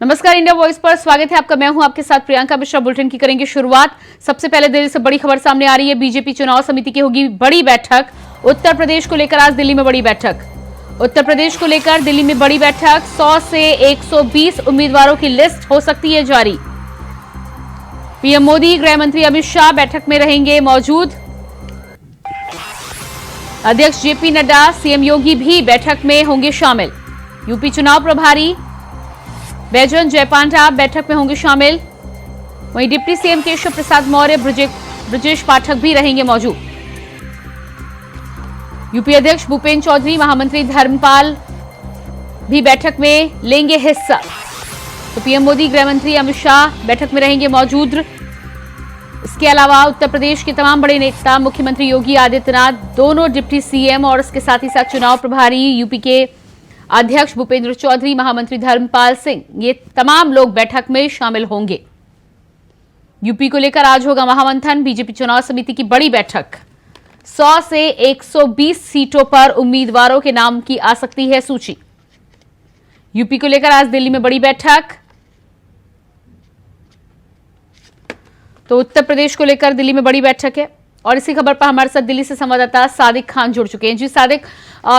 नमस्कार, India voice पर स्वागत है आपका। मैं हूं आपके साथ प्रियंका मिश्रा। बुलेटिन की करेंगे शुरुआत। सबसे पहले दिल्ली से बड़ी खबर सामने आ रही है। बीजेपी चुनाव समिति की होगी बड़ी बैठक। उत्तर प्रदेश को लेकर आज दिल्ली में बड़ी बैठक। उत्तर प्रदेश को लेकर दिल्ली में बड़ी बैठक। 100 से 120 उम्मीदवारों की लिस्ट हो सकती है जारी। पीएम मोदी, गृह मंत्री अमित शाह बैठक में रहेंगे मौजूद। अध्यक्ष जेपी नड्डा, सीएम योगी भी बैठक में होंगे शामिल। यूपी चुनाव प्रभारी बैजन जयपांडा बैठक में होंगे शामिल। वहीं डिप्टी सीएम केशव प्रसाद मौर्य, ब्रजेश पाठक भी रहेंगे मौजूद। यूपी अध्यक्ष भूपेंद्र चौधरी, महामंत्री धर्मपाल भी बैठक में लेंगे हिस्सा। तो पीएम मोदी, गृह मंत्री अमित शाह बैठक में रहेंगे मौजूद। इसके अलावा उत्तर प्रदेश के तमाम बड़े नेता, मुख्यमंत्री योगी आदित्यनाथ, दोनों डिप्टी सीएम और इसके साथ ही साथ चुनाव प्रभारी यूपी के अध्यक्ष भूपेंद्र चौधरी, महामंत्री धर्मपाल सिंह, ये तमाम लोग बैठक में शामिल होंगे। यूपी को लेकर आज होगा महामंथन। बीजेपी चुनाव समिति की बड़ी बैठक। 100 से 120 सीटों पर उम्मीदवारों के नाम की आ सकती है सूची। यूपी को लेकर आज दिल्ली में बड़ी बैठक। तो उत्तर प्रदेश को लेकर दिल्ली में बड़ी बैठक है। और इसी खबर पर हमारे साथ दिल्ली से संवाददाता सादिक खान जुड़ चुके हैं। जी सादिक,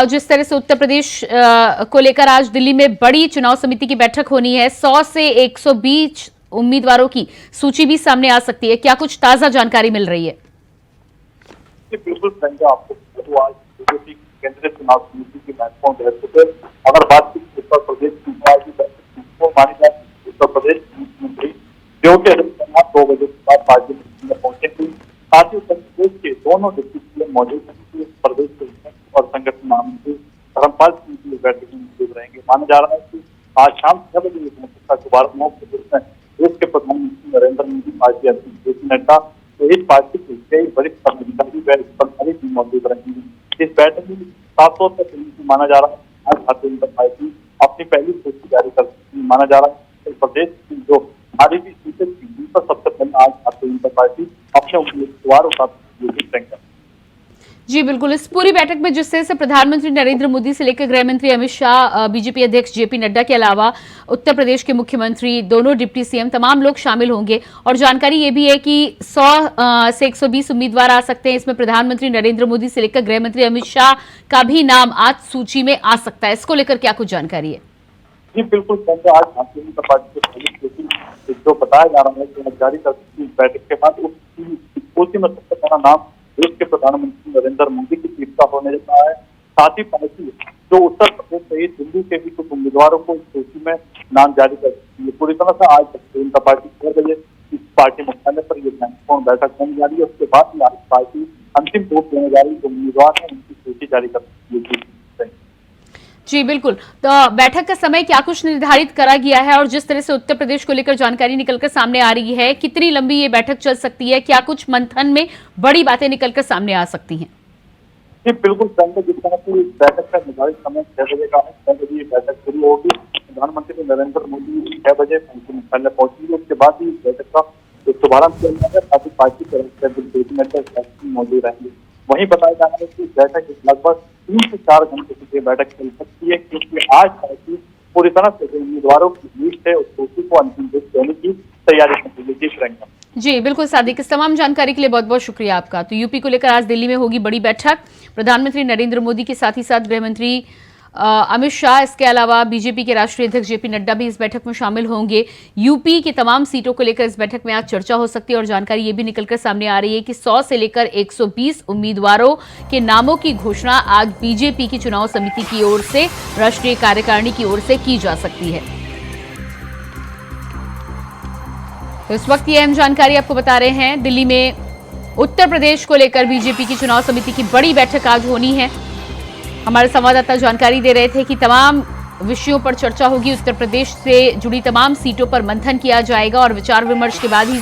जिस तरह से उत्तर प्रदेश को लेकर आज दिल्ली में बड़ी चुनाव समिति की बैठक होनी है, 100 से 120 उम्मीदवारों की सूची भी सामने आ सकती है, क्या कुछ ताजा जानकारी मिल रही है? बिल्कुल आपको आज बीजेपी केंद्रीय चुनाव समिति की महत्वपूर्ण बैठक है। अगर बात की उत्तर प्रदेश की बैठक मानी जाए, उत्तर प्रदेश मुख्यमंत्री योगी आदित्यनाथ 2 बजे के बाद पार्टी में पहुंचेंगे। साथ ही उत्तर प्रदेश के दोनों डिप्टी सीएम मौजूद हैं। प्रदेश के और संगठन महामंत्री धर्मपाल सिंह की बैठक में मौजूद रहेंगे। माना जा रहा है कि आज शाम 6 बजे का शुभारंभ में देश के प्रधानमंत्री नरेंद्र मोदी, पार्टी अध्यक्ष जेपी नड्डा सहित पार्टी के कई वरिष्ठ पदाधिकारी भी मौजूद रहेंगे। इस बैठक में 700 तक माना जा रहा है आज भारतीय जनता पार्टी अपनी पहली सूची जारी कर सकती है। माना जा रहा है प्रदेश की जो भारी सीटें थी, जिन पर सबसे पहले आज भारतीय जनता पार्टी अपने उम्मीदवारों का तय। जी बिल्कुल, इस पूरी बैठक में जिस तरह से प्रधानमंत्री नरेंद्र मोदी से लेकर गृह मंत्री अमित शाह, बीजेपी अध्यक्ष जेपी नड्डा के अलावा उत्तर प्रदेश के मुख्यमंत्री, दोनों डिप्टी सीएम, तमाम लोग शामिल होंगे। और जानकारी ये भी है कि 100 से 120 उम्मीदवार आ सकते हैं। इसमें प्रधानमंत्री नरेंद्र मोदी से लेकर गृह मंत्री अमित शाह का भी नाम आज सूची में आ सकता है। इसको लेकर क्या कुछ जानकारी है? जी बिल्कुल, आज भारतीय जनता पार्टी के जो बताया जा रहा है कि जारी कर बैठक के बाद उसी में सबसे पहला नाम देश के प्रधानमंत्री नरेंद्र मोदी की सीट का होने जा रहा है। साथ ही पार्टी जो उत्तर प्रदेश सहित दिल्ली के भी कुछ उम्मीदवारों को सूची में नाम जारी कर सकती है। पूरी तरह से आज भारतीय जनता पार्टी 6 बजे इस पार्टी मुख्यालय पर यह महत्वपूर्ण बैठक होने जा रही है। उसके बाद ही आज पार्टी अंतिम रूप देने जा रही है। उम्मीदवार है उनकी सूची जारी कर सकती है। जी बिल्कुल, तो बैठक का समय क्या कुछ निर्धारित करा गया है? और जिस तरह से उत्तर प्रदेश को लेकर जानकारी निकलकर सामने आ रही है, कितनी लंबी ये बैठक चल सकती है? क्या कुछ मंथन में बड़ी बातें निकलकर सामने आ सकती हैं? जी बिल्कुल, जिस तरह की बैठक का निर्धारित समय 6 बजे का है, 6 बजे ये बैठक शुरू होगी। प्रधानमंत्री नरेंद्र मोदी 6 बजे मुख्यालय पहुंचेंगे। उसके बाद ही बैठक का शुभारंभ किया जाएगा। साथ ही पार्टी के मौजूद रहेंगे। वहीं बताया जा रहा है कि बैठक लगभग 3 से 4 घंटे की बैठक चल सकती है, क्योंकि आज पार्टी पूरी तरह से उम्मीदवारों की लिस्ट है उस सूची को अंतिम रूप देने की तैयारी कर रही है। जी बिल्कुल सादिक, इस तमाम जानकारी के लिए बहुत बहुत शुक्रिया आपका। तो यूपी को लेकर आज दिल्ली में होगी बड़ी बैठक। प्रधानमंत्री नरेंद्र मोदी के साथ ही साथ गृह मंत्री अमित शाह, इसके अलावा बीजेपी के राष्ट्रीय अध्यक्ष जेपी नड्डा भी इस बैठक में शामिल होंगे। यूपी की तमाम सीटों को लेकर इस बैठक में आज चर्चा हो सकती है। और जानकारी ये भी निकलकर सामने आ रही है कि 100 से लेकर 120 उम्मीदवारों के नामों की घोषणा आज बीजेपी की चुनाव समिति की ओर से, राष्ट्रीय कार्यकारिणी की ओर से की जा सकती है। तो इस वक्त ये अहम जानकारी आपको बता रहे हैं। दिल्ली में उत्तर प्रदेश को लेकर बीजेपी की चुनाव समिति की बड़ी बैठक आज होनी है। हमारे संवाददाता जानकारी दे रहे थे कि तमाम विषयों पर चर्चा होगी। उत्तर प्रदेश से जुड़ी तमाम सीटों पर मंथन किया जाएगा और विचार विमर्श के बाद ही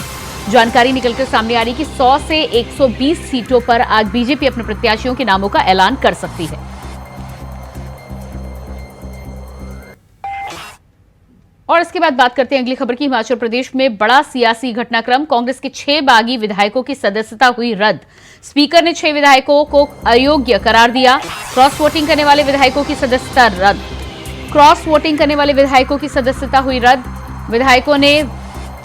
जानकारी निकलकर सामने आ रही कि 100 से 120 सीटों पर आज बीजेपी अपने प्रत्याशियों के नामों का ऐलान कर सकती है। और इसके बाद बात करते हैं अगली खबर की। हिमाचल प्रदेश में बड़ा सियासी घटनाक्रम। कांग्रेस के 6 बागी विधायकों की सदस्यता हुई रद्द। स्पीकर ने 6 विधायकों को अयोग्य करार दिया। क्रॉस वोटिंग करने वाले विधायकों की सदस्यता रद्द। क्रॉस वोटिंग करने वाले विधायकों की सदस्यता हुई रद्द। विधायकों ने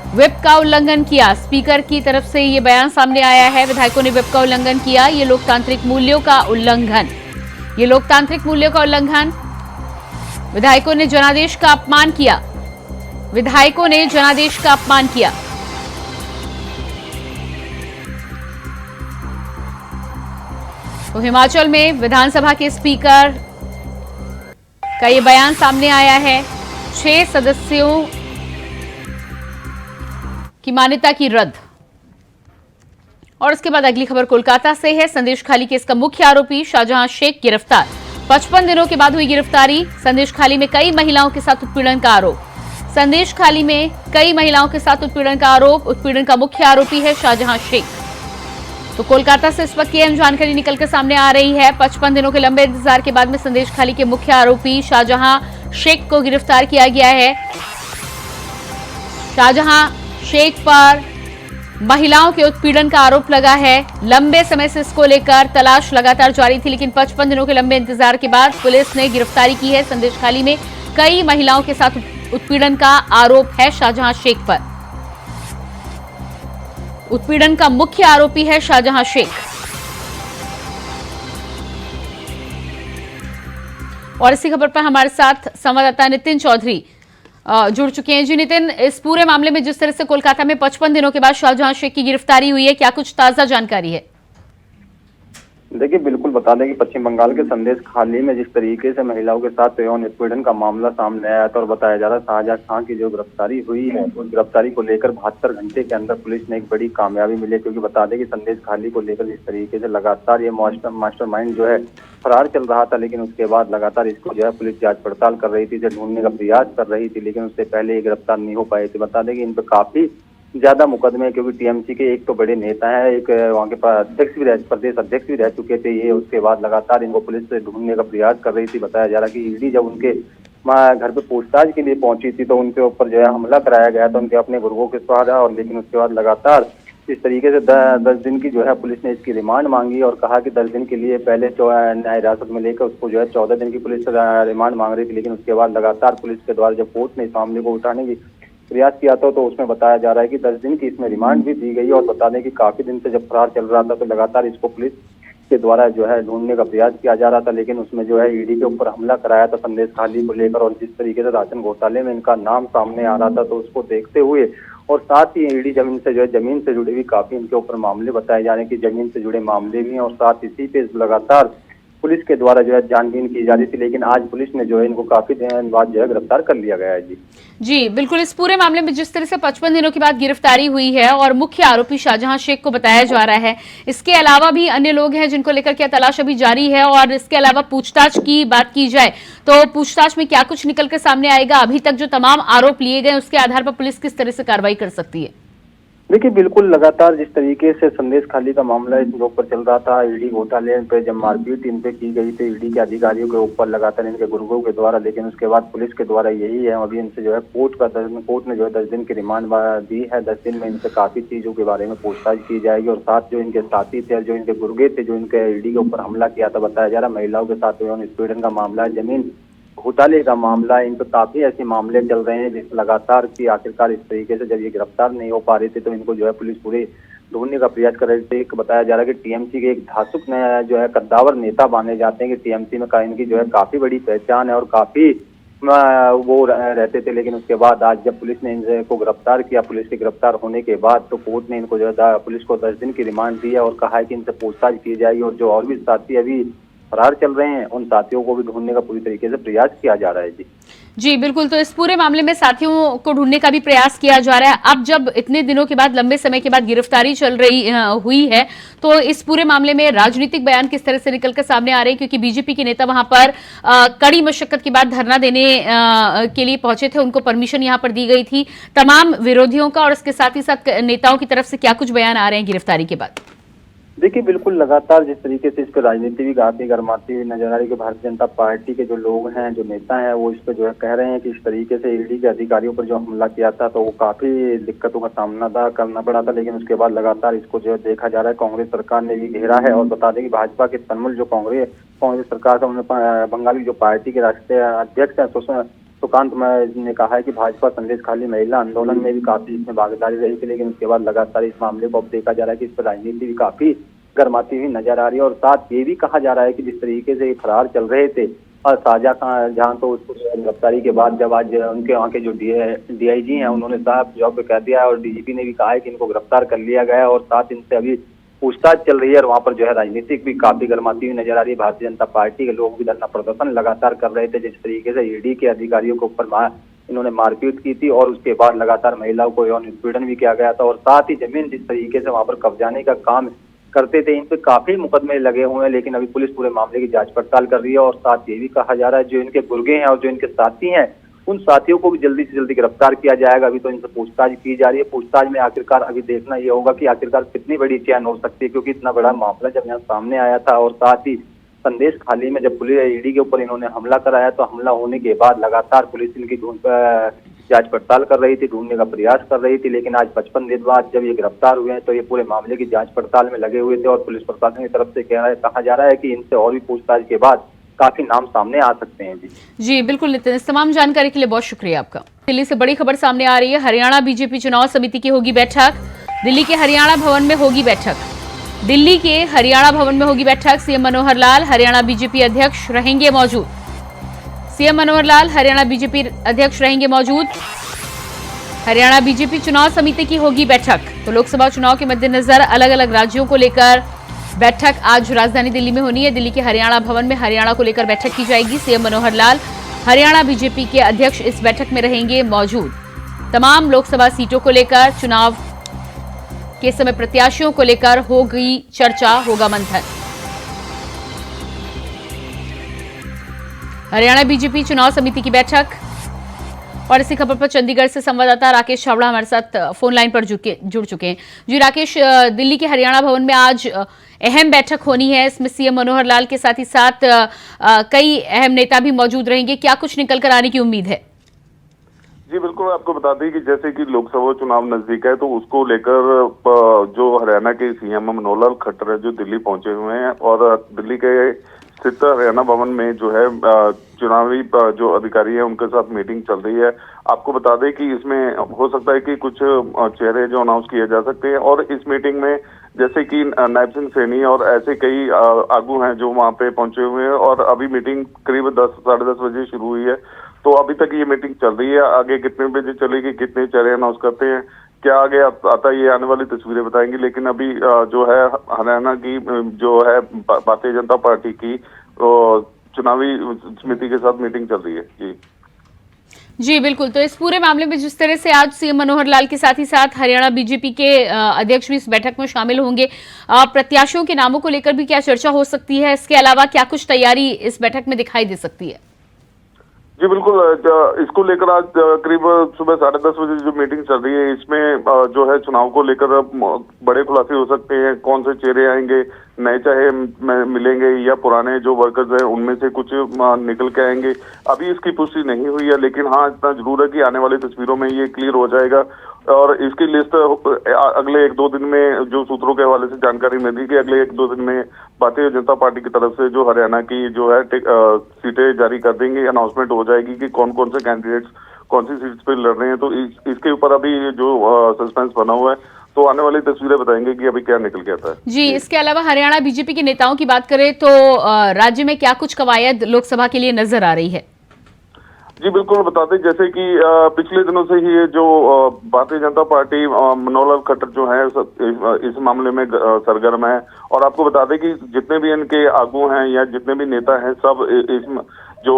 व्हिप का उल्लंघन किया। स्पीकर की तरफ से ये बयान सामने आया है, विधायकों ने व्हिप का उल्लंघन किया। ये लोकतांत्रिक मूल्यों का उल्लंघन, ये लोकतांत्रिक मूल्यों का उल्लंघन। विधायकों ने जनादेश का अपमान किया, विधायकों ने जनादेश का अपमान किया। तो हिमाचल में विधानसभा के स्पीकर का ये बयान सामने आया है। 6 सदस्यों की मान्यता की रद्द। और इसके बाद अगली खबर कोलकाता से है। संदेश खाली केस का मुख्य आरोपी शाहजहां शेख गिरफ्तार। 55 दिनों के बाद हुई गिरफ्तारी। संदेश खाली में कई महिलाओं के साथ उत्पीड़न का आरोप। संदेश खाली में कई महिलाओं के साथ उत्पीड़न का आरोप। उत्पीड़न का मुख्य आरोपी है शाहजहां शेख। तो कोलकाता से इस वक्त की अहम जानकारी निकलकर सामने आ रही है। 55 दिनों के लंबे इंतजार के बाद में संदेश खाली के मुख्य आरोपी शाहजहां शेख को गिरफ्तार किया गया है। शाहजहां शेख पर महिलाओं के उत्पीड़न का आरोप लगा है। लंबे समय से इसको लेकर तलाश लगातार जारी थी, लेकिन 55 दिनों के लंबे इंतजार के बाद पुलिस ने गिरफ्तारी की है। संदेश खाली में कई महिलाओं के साथ उत्पीड़न का आरोप है शाहजहां शेख पर। उत्पीड़न का मुख्य आरोपी है शाहजहां शेख। और इसी खबर पर हमारे साथ संवाददाता नितिन चौधरी जुड़ चुके हैं। जी नितिन, इस पूरे मामले में जिस तरह से कोलकाता में 55 दिनों के बाद शाहजहां शेख की गिरफ्तारी हुई है, क्या कुछ ताजा जानकारी है? देखिए, बिल्कुल बता दें कि पश्चिम बंगाल के संदेश खाली में जिस तरीके से महिलाओं के साथ यौन उत्पीड़न का मामला सामने आया था और बताया जा रहा है शाहजहां खां की जो गिरफ्तारी हुई है, उस गिरफ्तारी को लेकर 72 घंटे के अंदर पुलिस ने एक बड़ी कामयाबी मिली। क्योंकि बता दें कि संदेश खाली को लेकर जिस तरीके से लगातार ये मास्टरमाइंड जो है फरार चल रहा था, लेकिन उसके बाद लगातार इसको जो है पुलिस जांच पड़ताल कर रही थी, इसे ढूंढने का प्रयास कर रही थी, लेकिन उससे पहले ये गिरफ्तार नहीं हो पाए थे। बता दें कि इन पर काफी ज्यादा मुकदमे, क्योंकि टीएमसी के एक तो बड़े नेता हैं, एक वहाँ के अध्यक्ष भी प्रदेश अध्यक्ष भी रह चुके थे ये। उसके बाद लगातार इनको पुलिस से ढूंढने का प्रयास कर रही थी। बताया जा रहा कि ईडी जब उनके घर पे पूछताछ के लिए पहुंची थी तो उनके ऊपर जो है हमला कराया गया था उनके अपने गुर्गों के सहारा। और लेकिन उसके बाद लगातार इस तरीके से 10 दिन की जो है पुलिस ने इसकी रिमांड मांगी और कहा कि 10 दिन के लिए पहले न्याय हिरासत में लेकर उसको जो है 14 दिन की पुलिस रिमांड मांग रही थी। लेकिन उसके बाद लगातार पुलिस के द्वारा जब कोर्ट ने इस मामले को उठाने की प्रयास किया था तो उसमें बताया जा रहा है कि 10 दिन की इसमें रिमांड भी दी गई। और बता दें कि काफी दिन से जब फरार चल रहा था तो लगातार इसको पुलिस के द्वारा जो है ढूंढने का प्रयास किया जा रहा था, लेकिन उसमें जो है ईडी के ऊपर हमला कराया था संदेश खाली को लेकर। और जिस तरीके से राशन घोटाले में इनका नाम सामने आ रहा था तो उसको देखते हुए और साथ ही ईडी जमीन से जुड़ी हुई काफी इनके ऊपर मामले बताए जा रहे हैं कि जमीन से जुड़े मामले भी हैं। और साथ इसी पे लगातार पुलिस के द्वारा जो है छानबीन की जा रही थी, लेकिन आज पुलिस ने जो है इनको काफी दिन बाद जो है गिरफ्तार कर लिया गया है। जी बिल्कुल, इस पूरे मामले में जिस तरह से 55 दिनों के बाद गिरफ्तारी हुई है और मुख्य आरोपी शाहजहां शेख को बताया जा रहा है, इसके अलावा भी अन्य लोग हैं जिनको लेकर क्या तलाश अभी जारी है? और इसके अलावा पूछताछ की बात की जाए तो पूछताछ में क्या कुछ निकल कर सामने आएगा? अभी तक जो तमाम आरोप लिए गए उसके आधार पर पुलिस किस तरह से कार्रवाई कर सकती है? देखिए, बिल्कुल लगातार जिस तरीके से संदेश खाली का मामला इस लोग पर चल रहा था, ईडी घोटाले पे जब मारपीट इन पे की गई थी ईडी के अधिकारियों के ऊपर लगातार इनके गुर्गों के द्वारा, लेकिन उसके बाद पुलिस के द्वारा यही है अभी इनसे जो है कोर्ट ने जो है 10 दिन की रिमांड दी है। 10 दिन में इनसे काफी चीजों के बारे में पूछताछ की जाएगी। और साथ जो इनके साथी थे, जो इनके गुर्गे थे, जो इनके ईडी के ऊपर हमला किया था, बताया जा रहा महिलाओं के साथ उत्पीड़न का मामला, जमीन घोटाले का मामला, इन पर काफी ऐसे मामले चल रहे हैं जिस लगातार की आखिरकार इस तरीके से जब ये गिरफ्तार नहीं हो पा रहे थे तो इनको जो है पुलिस पूरे ढूंढने का प्रयास कर रही थी। बताया जा रहा है कि टीएमसी के एक धासुक जो है कद्दावर नेता माने जाते हैं कि टीएमसी में इनकी जो है काफी बड़ी पहचान है और काफी वो रहते थे। लेकिन उसके बाद आज जब पुलिस ने इनको गिरफ्तार किया, पुलिस के गिरफ्तार होने के बाद तो कोर्ट ने इनको जो है पुलिस को 10 दिन की रिमांड दी है और कहा है कि इनसे पूछताछ की जाएगी। और जो और भी साथी अभी फरार चल रहे हैं उन साथियों को भी ढूंढने का पूरी तरीके से प्रयास किया जा रहा है। जी बिल्कुल, तो इस पूरे मामले में साथियों को ढूंढने का भी प्रयास किया जा रहा है। अब जब इतने दिनों के बाद, लंबे समय के बाद गिरफ्तारी हुई है तो इस पूरे मामले में राजनीतिक बयान किस तरह से निकलकर सामने आ रहे हैं? क्योंकि बीजेपी के नेता वहां पर कड़ी मशक्कत के बाद धरना देने के लिए पहुंचे थे, उनको परमिशन यहां पर दी गई थी तमाम विरोधियों का, और इसके साथ ही साथ नेताओं की तरफ से क्या कुछ बयान आ रहे हैं गिरफ्तारी के बाद? देखिए, बिल्कुल लगातार जिस तरीके से इस पर राजनीति भी काफी गरमाती हुई नजर आ रही है कि भारतीय जनता पार्टी के जो लोग हैं, जो नेता हैं, वो इस पर जो है कह रहे हैं कि इस तरीके से ईडी के अधिकारियों पर जो हमला किया था तो वो काफी दिक्कतों का सामना करना पड़ा था। लेकिन उसके बाद लगातार इसको जो है देखा जा रहा है कांग्रेस सरकार ने भी घेरा है। और बता दें कि भाजपा के तृणमूल जो कांग्रेस सरकार का बंगाल की जो पार्टी के राष्ट्रीय अध्यक्ष है सुकांत ने कहा है कि भाजपा संदेश खाली महिला आंदोलन में भी काफी इसमें भागीदारी रही थी, लेकिन उसके बाद लगातार इस मामले को अब देखा जा रहा है कि इस पर राजनीति भी काफी गर्माती हुई नजर आ रही है। और साथ ये भी कहा जा रहा है कि जिस तरीके से ये फरार चल रहे थे और शाहजहां तो उसको गिरफ्तारी के बाद जब आज उनके वहाँ के जो डीआईजी हैं उन्होंने साहब जॉब पे कह दिया है और डीजीपी ने भी कहा है कि इनको गिरफ्तार कर लिया गया है और साथ इनसे अभी पूछताछ चल रही है और वहाँ पर जो है राजनीतिक भी काफी गर्माती हुई नजर आ रही है। भारतीय जनता पार्टी के लोग भी धरना प्रदर्शन लगातार कर रहे थे, जिस तरीके से ईडी के अधिकारियों के ऊपर इन्होंने मारपीट की थी और उसके बाद लगातार महिलाओं को यौन उत्पीड़न भी किया गया था और साथ ही जमीन जिस तरीके से वहाँ पर कब्जाने का काम करते थे, इन पे काफी मुकदमे लगे हुए हैं, लेकिन अभी पुलिस पूरे मामले की जांच पड़ताल कर रही है। और साथ ये भी कहा जा रहा है जो इनके गुर्गे हैं और जो इनके साथी हैं उन साथियों को भी जल्दी से जल्दी गिरफ्तार किया जाएगा। अभी तो इनसे पूछताछ की जा रही है। पूछताछ में आखिरकार अभी देखना ये होगा कि आखिरकार कितनी बड़ी चैन हो सकती है, क्योंकि इतना बड़ा मामला जब यहाँ सामने आया था और साथ ही संदेश खाली में जब पुलिस ईडी के ऊपर इन्होंने हमला कराया तो हमला होने के बाद लगातार पुलिस इनकी जांच पड़ताल कर रही थी, ढूंढने का प्रयास कर रही थी, लेकिन आज 55 दिन बाद जब ये गिरफ्तार हुए हैं तो ये पूरे मामले की जांच पड़ताल में लगे हुए थे और पुलिस प्रशासन की तरफ से कहा जा रहा है कि इनसे और भी पूछताछ के बाद काफी नाम सामने आ सकते हैं। जी बिल्कुल नितिन, इस तमाम जानकारी के लिए बहुत शुक्रिया आपका। दिल्ली से बड़ी खबर सामने आ रही है। हरियाणा बीजेपी चुनाव समिति की होगी बैठक। दिल्ली के हरियाणा भवन में होगी बैठक। दिल्ली के हरियाणा भवन में होगी बैठक। सीएम मनोहर लाल हरियाणा बीजेपी अध्यक्ष रहेंगे मौजूद। सीएम मनोहर लाल हरियाणा बीजेपी अध्यक्ष रहेंगे मौजूद। हरियाणा बीजेपी चुनाव समिति की होगी बैठक। तो लोकसभा चुनाव के मद्देनजर अलग अलग राज्यों को लेकर बैठक आज राजधानी दिल्ली में होनी है। दिल्ली के हरियाणा भवन में हरियाणा को लेकर बैठक की जाएगी। सीएम मनोहर लाल हरियाणा बीजेपी के अध्यक्ष इस बैठक में रहेंगे मौजूद। तमाम लोकसभा सीटों को लेकर चुनाव के समय प्रत्याशियों को लेकर होगी चर्चा, होगा मंथन। हरियाणा बीजेपी चुनाव समिति की बैठक। और इसी खबर पर चंडीगढ़ से संवाददाता राकेश छाबड़ा हमारे साथ फोन लाइन पर जुड़ चुके हैं। जी राकेश, दिल्ली के हरियाणा भवन में आज अहम बैठक होनी है। इसमें सीएम मनोहर लाल के साथ ही साथ कई अहम नेता भी मौजूद रहेंगे। क्या कुछ निकल कर आने की उम्मीद है? जी बिल्कुल, आपको बता दें कि जैसे कि लोकसभा चुनाव नजदीक है तो उसको लेकर जो हरियाणा के सीएम मनोहर लाल खट्टर है जो दिल्ली पहुंचे हुए हैं और दिल्ली के स्थित हरियाणा भवन में जो है चुनावी जो अधिकारी है उनके साथ मीटिंग चल रही है। आपको बता दें कि इसमें हो सकता है कि कुछ चेहरे जो अनाउंस किए जा सकते हैं और इस मीटिंग में जैसे कि नायब सिंह सैनी और ऐसे कई आगू हैं जो वहां पे पहुंचे हुए हैं और अभी मीटिंग करीब 10 साढ़े 10 बजे शुरू हुई है। तो अभी तक ये मीटिंग चल रही है। आगे कितने बजे चलेगी, कितने चेहरे अनाउंस करते हैं, क्या आगे आता है, ये आने वाली तस्वीरें बताएंगी। लेकिन अभी जो है हरियाणा की जो है भारतीय जनता पार्टी की चुनावी समिति के साथ मीटिंग चल रही है। जी बिल्कुल, तो इस पूरे मामले में जिस तरह से आज सीएम मनोहर लाल के साथ ही साथ हरियाणा बीजेपी के अध्यक्ष भी इस बैठक में शामिल होंगे, प्रत्याशियों के नामों को लेकर भी क्या चर्चा हो सकती है? इसके अलावा क्या कुछ तैयारी इस बैठक में दिखाई दे सकती है? जी बिल्कुल, इसको लेकर आज करीब सुबह 10:30 बजे जो मीटिंग चल रही है इसमें जो है चुनाव को लेकर बड़े खुलासे हो सकते हैं। कौन से चेहरे आएंगे, नए चाहे मिलेंगे या पुराने जो वर्कर्स हैं उनमें से कुछ निकल के आएंगे। अभी इसकी पुष्टि नहीं हुई है, लेकिन हाँ इतना जरूर है कि आने वाली तस्वीरों में ये क्लियर हो जाएगा और इसकी लिस्ट अगले 1-2 दिन में जो सूत्रों के हवाले से जानकारी मिली कि अगले 1-2 दिन में भारतीय जनता पार्टी की तरफ से जो हरियाणा की जो है सीटें जारी कर देंगे, अनाउंसमेंट हो जाएगी कि कौन कौन से कैंडिडेट्स कौन सी सीट्स पे लड़ रहे हैं। तो इसके ऊपर अभी जो सस्पेंस बना हुआ है तो आने वाली तस्वीरें बताएंगे कि अभी क्या निकल के आता है। जी, इसके अलावा हरियाणा बीजेपी के नेताओं की बात करें तो राज्य में क्या कुछ कवायद लोकसभा के लिए नजर आ रही है? जी बिल्कुल, बताते जैसे कि पिछले दिनों से ही ये जो भारतीय जनता पार्टी मनोहर लाल खट्टर जो है इस मामले में सरगर्म है और आपको बता दें कि जितने भी इनके आगू हैं या जितने भी नेता हैं सब इस जो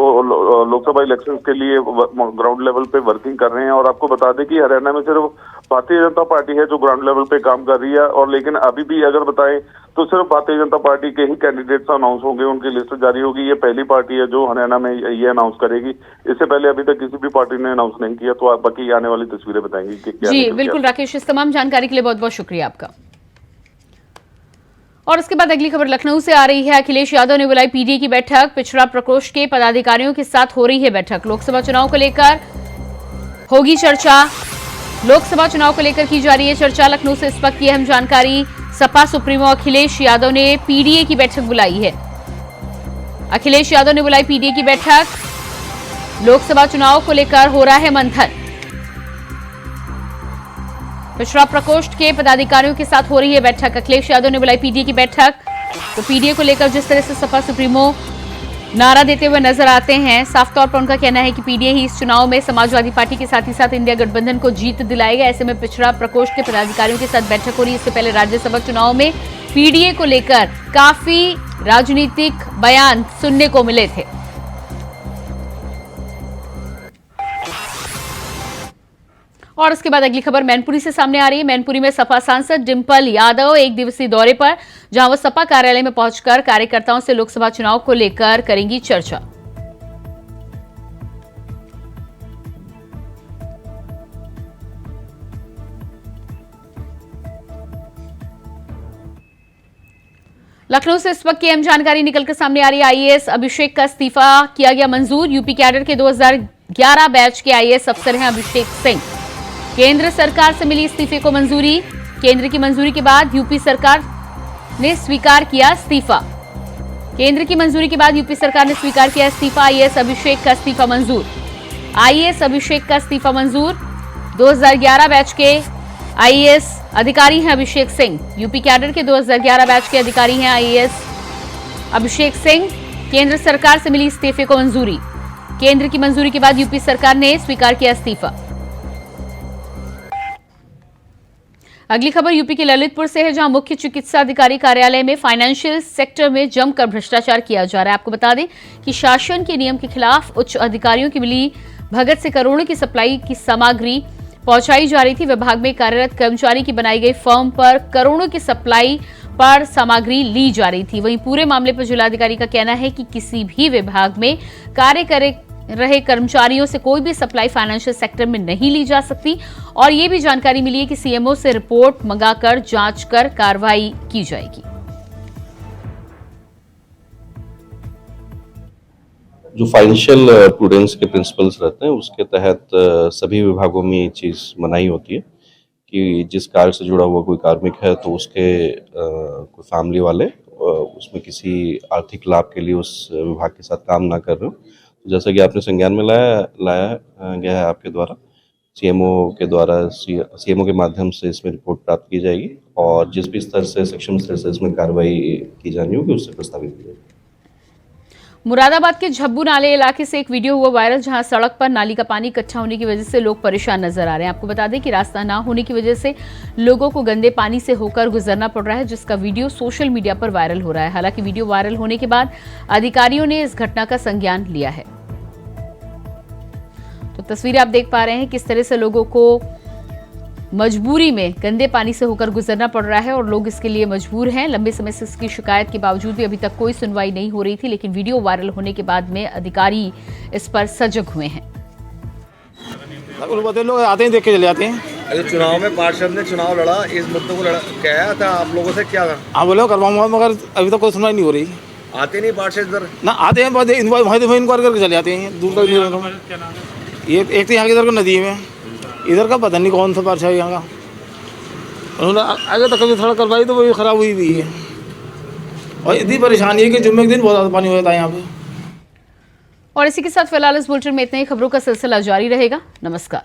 लोकसभा इलेक्शंस के लिए ग्राउंड लेवल पे वर्किंग कर रहे हैं। और आपको बता दें कि हरियाणा में सिर्फ भारतीय जनता पार्टी है जो ग्राउंड लेवल पे काम कर रही है और लेकिन अभी भी अगर बताएं तो सिर्फ भारतीय जनता पार्टी के ही कैंडिडेट्स अनाउंस होंगे, उनकी लिस्ट जारी होगी। ये पहली पार्टी है जो हरियाणा में ये अनाउंस करेगी। इससे पहले अभी तक किसी भी पार्टी ने अनाउंस नहीं किया। तो आप बाकी आने वाली तस्वीरें बताएंगी कि क्या। जी बिल्कुल राकेश, इस तमाम जानकारी के लिए बहुत बहुत शुक्रिया आपका। और उसके बाद अगली खबर लखनऊ से आ रही है। अखिलेश यादव ने बुलाई पीडीए की बैठक। पिछड़ा प्रकोष्ठ के पदाधिकारियों के साथ हो रही है बैठक। लोकसभा चुनाव को लेकर होगी चर्चा। लोकसभा चुनाव को लेकर की जा रही है चर्चा। लखनऊ से इस वक्त की अहम जानकारी। सपा सुप्रीमो अखिलेश यादव ने पीडीए की बैठक बुलाई है। अखिलेश यादव ने बुलाई पीडीए की बैठक। लोकसभा चुनाव को लेकर हो रहा है मंथन। पिछड़ा प्रकोष्ठ के पदाधिकारियों के साथ हो रही है बैठक। अखिलेश यादव ने बुलाई पीडीए की बैठक। तो पीडीए को लेकर जिस तरह से सपा सुप्रीमो नारा देते हुए नजर आते हैं, साफ तौर पर उनका कहना है कि पीडीए ही इस चुनाव में समाजवादी पार्टी के साथ ही साथ इंडिया गठबंधन को जीत दिलाएगा। ऐसे में पिछड़ा प्रकोष्ठ के पदाधिकारियों के साथ बैठक हो रही है। इससे पहले राज्यसभा चुनाव में पीडीए को लेकर काफी राजनीतिक बयान सुनने को मिले थे। और उसके बाद अगली खबर मैनपुरी से सामने आ रही है। मैनपुरी में सपा सांसद डिंपल यादव एक दिवसीय दौरे पर, जहां वो सपा कार्यालय में पहुंचकर कार्यकर्ताओं से लोकसभा चुनाव को लेकर करेंगी चर्चा। लखनऊ से इस वक्त की अहम जानकारी निकलकर सामने आ रही है। आईएएस अभिषेक का इस्तीफा किया गया मंजूर। यूपी कैडर के 2011 बैच के आईएएस अफसर हैं अभिषेक सिंह। केंद्र सरकार से मिली इस्तीफे को मंजूरी। केंद्र की मंजूरी के बाद यूपी सरकार ने स्वीकार किया इस्तीफा। केंद्र की मंजूरी के बाद यूपी सरकार ने स्वीकार किया इस्तीफा। आईएएस अभिषेक का इस्तीफा मंजूर। आईएएस अभिषेक का इस्तीफा मंजूर। 2011 बैच के आईएएस अधिकारी हैं अभिषेक सिंह। यूपी कैडर के 2011 बैच के अधिकारी हैं आईएएस अभिषेक सिंह। केंद्र सरकार से मिली इस्तीफे को मंजूरी। केंद्र की मंजूरी के बाद यूपी सरकार ने स्वीकार किया इस्तीफा। अगली खबर यूपी के ललितपुर से है, जहां मुख्य चिकित्सा अधिकारी कार्यालय में फाइनेंशियल सेक्टर में जमकर भ्रष्टाचार किया जा रहा है। आपको बता दें कि शासन के नियम के खिलाफ उच्च अधिकारियों की मिली भगत से करोड़ों की सप्लाई की सामग्री पहुंचाई जा रही थी। विभाग में कार्यरत कर्मचारी की बनाई गई फर्म पर करोड़ों की सप्लाई पर सामग्री ली जा रही थी। वहीं पूरे मामले पर जिलाधिकारी का कहना है कि किसी भी विभाग में कार्य कर रहे कर्मचारियों से कोई भी सप्लाई फाइनेंशियल सेक्टर में नहीं ली जा सकती। और ये भी जानकारी मिली है कि सीएमओ से रिपोर्ट मंगाकर जांच कर कार्रवाई की जाएगी। जो फाइनेंशियल प्रूडेंस के प्रिंसिपल्स रहते हैं उसके तहत सभी विभागों में ये चीज़ मनाही होती है कि जिस कार्य से जुड़ा हुआ कोई कार्मिक है तो उसके कोई फैमिली वाले उसमें किसी आर्थिक लाभ के लिए उस विभाग के साथ काम ना कर रहे हो। जैसा कि आपने संज्ञान में लाया गया है आपके द्वारा, सीएमओ के द्वारा सीएमओ के माध्यम से इसमें रिपोर्ट प्राप्त की जाएगी और जिस भी स्तर से सक्षम स्तर से इसमें कार्रवाई की जानी होगी उससे प्रस्तावित की जाएगी। मुरादाबाद के झब्बू नाले इलाके से एक वीडियो हुआ वायरल, जहां सड़क पर नाली का पानी इकट्ठा होने की वजह से लोग परेशान नजर आ रहे हैं। आपको बता दें कि रास्ता ना होने की वजह से लोगों को गंदे पानी से होकर गुजरना पड़ रहा है, जिसका वीडियो सोशल मीडिया पर वायरल हो रहा है। हालांकि वीडियो वायरल होने के बाद अधिकारियों ने इस घटना का संज्ञान लिया है। तो तस्वीरें आप देख पा रहे हैं किस तरह से लोगों को मजबूरी में गंदे पानी से होकर गुजरना पड़ रहा है और लोग इसके लिए मजबूर हैं। लंबे समय से इसकी शिकायत के बावजूद भी अभी तक कोई सुनवाई नहीं हो रही थी, लेकिन वीडियो वायरल होने के बाद में अधिकारी इस पर सजग हुए हैं। लोग आते हैं, देख के चले जाते हैं। अरे चुनाव में पार्षद ने चुनाव लड़ा, इस मुद्दे को कहया था आप लोगों से, क्या हाँ बोलो करवाऊंगा, मगर अभी तक कोई सुनवाई नहीं हो रही। आते नहीं पार्षद इधर ना, आते हैं वहीं इंक्वायर करके चले जाते हैं। दूर तक ये एक तो यहाँ की इधर को नदी में, इधर का पता नहीं कौन सा पार्षद है यहाँ का। उन्होंने आगे तक कभी सड़क करवाई तो वो खराब हुई भी है और इतनी परेशानी है कि जुम्मे के दिन बहुत ज़्यादा पानी हो जाता है यहाँ पे। और इसी के साथ फिलहाल इस बुलेटिन में इतने ही। खबरों का सिलसिला जारी रहेगा। नमस्कार।